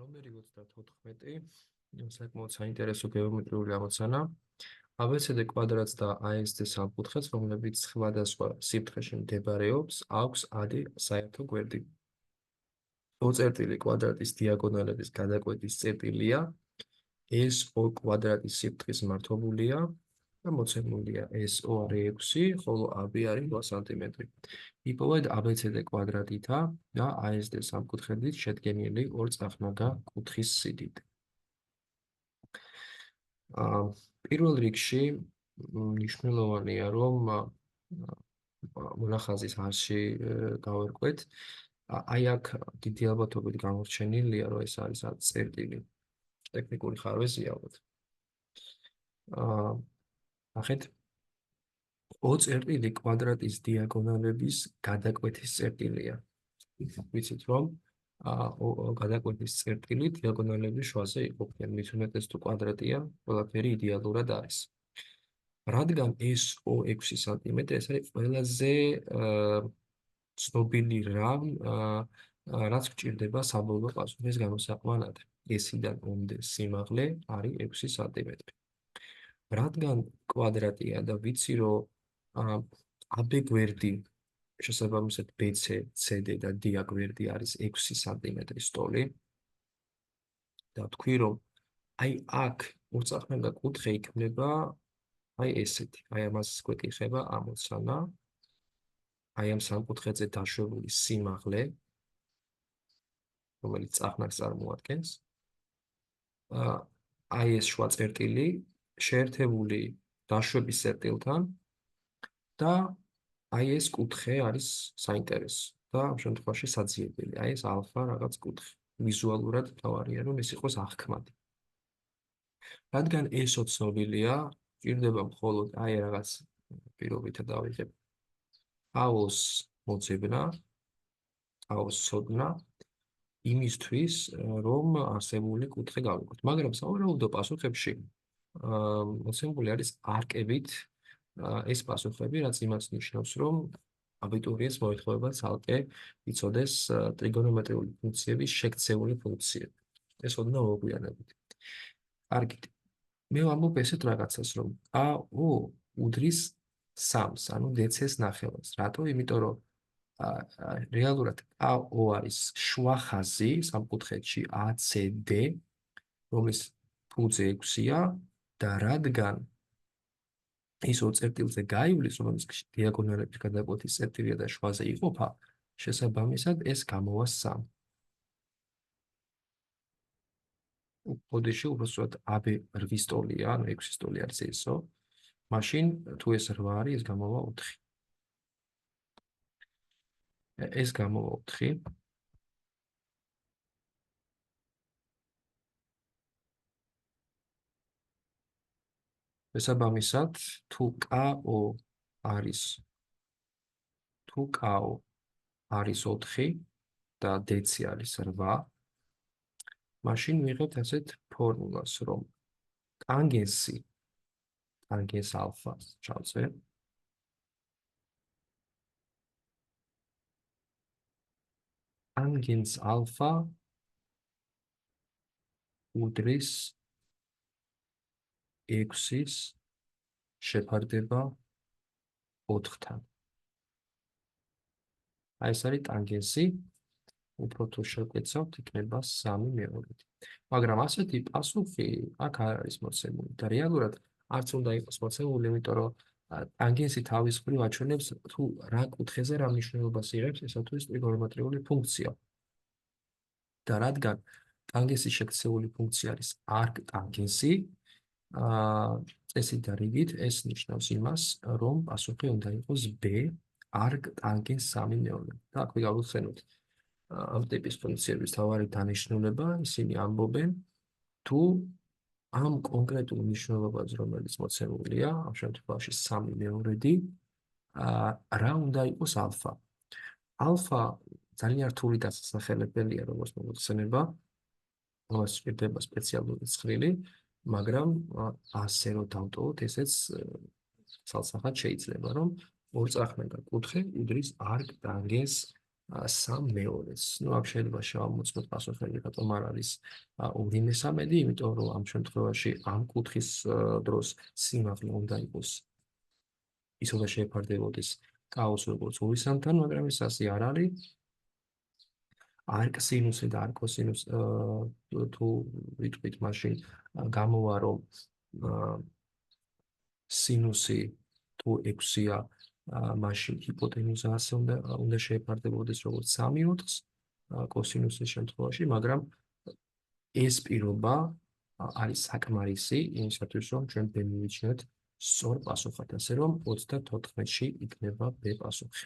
ნომერი 34, საკმაოდ საინტერესო გეომეტრიული ამოცანა. ABCD კვადრატს და ASD სამკუთხედს, რომლებიც სხვადასხვა სიფრთხეში მდებარეობს, აქვს AD საერთო გვერდი. O-წერტილი კვადრატის დიაგონალების გადაკვეთის წერტილია, SO კვადრატის სიფრთხის მართობულია და მოცემულია SO არის 6, ხოლო AB არის 8 სანტიმეტრი. იპოვეთ ABCD კვადრატითა და ASD სამკუთხედით შედგენილი ორწახნაგა კუთხის სიდიდე. პირველ რიგში მნიშვნელოვანია, რომ მონახაზის არსში გავერკვეთ. აი აქ დიდი ალბათობით გამორჩენილია, რომ ეს არის წერტილი. ტექნიკური ხარვეზია ალბათ. ნახეთ, O-წერტილი კვადრატის დიაგონალების გადაკვეთის წერტილია. ვიცით, რომ გადაკვეთის წერტილი დიაგონალების შუაზე იყოფიან, მით უმეტეს თუ კვადრატია, ყველაფერი იდეალურად არის. რადგან SO 6 სანტიმეტრი, ეს არის ყველაზე ცნობილი რამ, რაც გჭირდება საბოლოო პასუხის გამოსაყვანად. S-დან O-მდე სიმაღლე არის 6 სანტიმეტრი. რადგან კვადრატია და ვიცი, რომ AB გვერდი შესაბამისად BC, CD და D გვერდი არის 6 სანტიმეტრის ტოლი. და თქვი, რომ აი აქ ორწახნაგა კუთხე იქნება აი ესეთი. აი ამას გვეკითხება ამოცანა. აი ამ სამკუთხედზე დაშვებული სიმაღლე, რომელიც წახნაგს წარმოადგენს. აი ეს შუა წერტილი შეერთებული დაშვების წერტილთან და აი ეს კუთხე არის საინტერესო და ამ შემთხვევაში საძიებელი. აი ეს ალფა რაღაც კუთხე. ვიზუალურად თავარია, რომ ეს იყოს აღქმადი. რადგან SO ცნობილია, ჭირდება მხოლოდ აი რაღაც პირობითა დავიღებ AO-ს მოძებნა, AO-ს ცოდნა იმისთვის, რომ არსებული კუთხე გავიგოთ. მაგრამ სავარაუდო პასუხებში მოცემული არის არკებით ეს პასუხები, რაც იმას ნიშნავს, რომ აბიტურიენტს მოეთხოვება ცალკე იცოდეს ტრიგონომეტრიული ფუნქციების შექცეული ფუნქციები. ეს ოდნავ მოგვიანებით. კარგით. მე ვამბობ ესეთ რაღაცას, რომ AO უდრის 3-ს, ანუ DC-ს ნახევარს. რატო? იმიტომ რომ რეალურად AO არის შუა ხაზი სამკუთხედში ACD, რომლის ფუძე 6-ია და რადგან ის O-წერტილზე გაივლის, რომელიც დიაგონალების გადაკვეთის წერტილია და შუაზე იყოფა, შესაბამისად ეს გამოვა 3. ბოდიში უბრალოდ AB 8 ტოლია, ანუ 6 ტოლი არის SO. მაშინ თუ ეს 8 არის, ეს გამოვა 4. ეს გამოვა 4. შესაბამისად, თუ KO არის 4 და DC არის 8, მაშინ ვიღებთ ასეთ ფორმულას, რომ ტანგენს ალფა ჩავწერ. ტანგენს ალფა უდრის 6-ის შეფარდება 4-თან. აი ეს არის ტანგენსი. უფრო თუ შევკეცავთ, იქნება 3/2. მაგრამ ასეთი პასუხი აქ არ არის მოცემული და რეალურად არც უნდა იყოს მოცემული, იმიტომ რომ ტანგენსი თავის მხრივ აჩვენებს თუ რა კუთხეზე რა მნიშვნელობას იღებს ესა თუ ის ტრიგონომეტრიული ფუნქცია. და რადგან ტანგენსის შექცეული ფუნქცია არის არკტანგენსი, წესით და რიგით ეს ნიშნავს იმას, რომ პასუხი უნდა იყოს B არკტანგენს 3/2. და აქ გავიხსენოთ ამ ტიპის ფუნქციების თავარი დანიშნულება, ისინი ამბობენ, თუ ამ კონკრეტულ მნიშვნელობაზე, რომელიც მოცემულია, ამ შემთხვევაში 3/2, რა უნდა იყოს ალფა. ალფა ძალიან რთული დასახელებელია, როგორც მოგხსენება, ამას ჭირდება სპეციალური ცხრილი, მაგრამ ასე რომ დავტოვოთ, ესეც ცალსახად შეიძლება, რომ ორწახნაგა კუთხე უდრის არკტანგენს 3/4-ს. ნუ აქ შეიძლება შევამოწმოთ პასუხები, რატომ არ არის 2/3, იმიტომ რომ ამ შემთხვევაში ამ კუთხის დროს სიმაღლე უნდა იყოს ის უნდა შეეფარდებოდეს კაოს როგორც 2/3-თან, მაგრამ ეს ასე არ არის. არკსინუსი და არკოსინუსი თუ ვიტყვით მაშინ გამოვა რომ სინუსი თუ 6-ია, მაშინ ჰიპოტენუზა ასე უნდა შეეფარდებოდეს როგორც 3/4-ს კოსინუსის შემთხვევაში, მაგრამ ეს პირობა არის საკმარისი იმისათვის, რომ ჩვენ მივიჩნიოთ სწორ პასუხად, ასე რომ 34-ში იქნება B პასუხი.